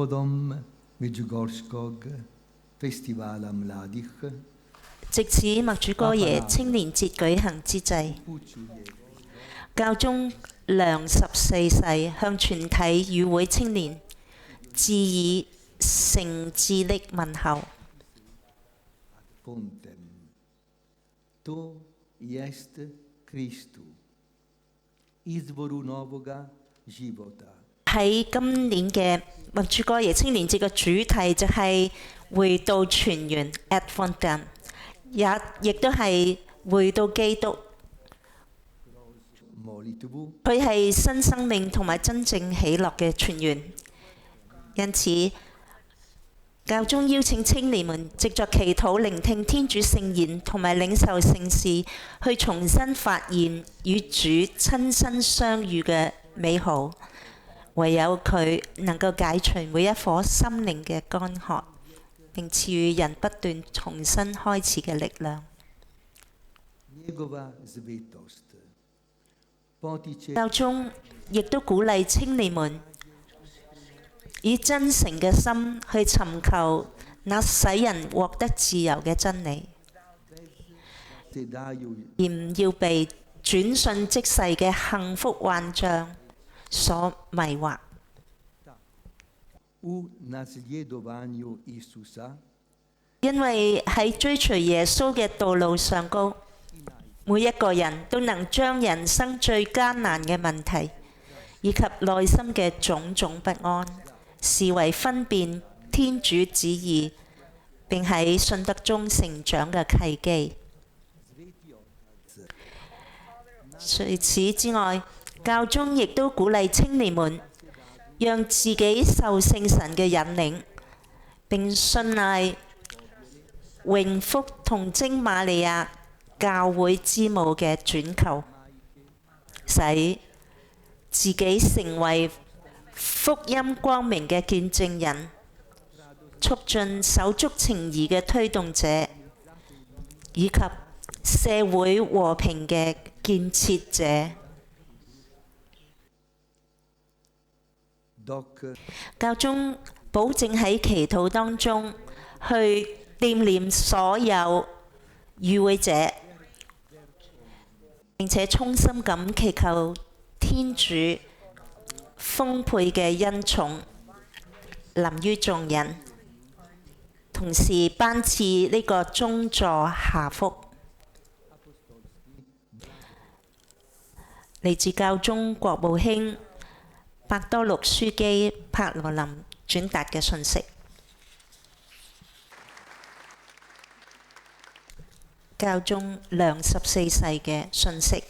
Povodom Medjugorskog Festivala Mladih 藉此默主哥耶青年節舉行之際，教宗良14世向全體與會青年致以誠摯的問候。Pontem To jest Christu izvoru novoga života。喺今年嘅默主哥耶青年節嘅主題就係回到泉源 Ad Fontem， 亦都係回到基督。佢係新生命同埋真正喜樂嘅泉源。因此，教宗邀請青年們藉著祈禱聆聽天主聖言同埋領受聖事，去重新發現與主親身相遇嘅美好。唯有佢能夠解除每一顆心靈嘅乾渴，並賜予人不斷重新開始嘅力量。教宗亦都鼓勵青年們以真誠嘅心去尋求那使人獲得自由嘅真理，而唔要被轉瞬即逝嘅幸福幻象所迷惑。因為喺追隨耶穌嘅道路上高，每一個人都能將人生最艱難嘅問題，以及內心嘅種種不安，視為分辨天主旨意並喺信德中成長嘅契機。除此之外，教宗亦都鼓勵青年們讓自己受聖神嘅引領，並信賴榮福童貞瑪利亞教會之母嘅轉求，使自己成為福音光明嘅見證人，促進手足情誼嘅推動者，以及社會和平嘅建設者。教宗保證喺祈禱當中去惦念所有與會者，並且衷心咁祈求天主豐沛嘅恩寵臨於眾人，同時頒賜呢個宗座下福。嚟自教宗國務卿伯多祿樞機柏羅林轉達嘅訊息。教宗良14世嘅訊息。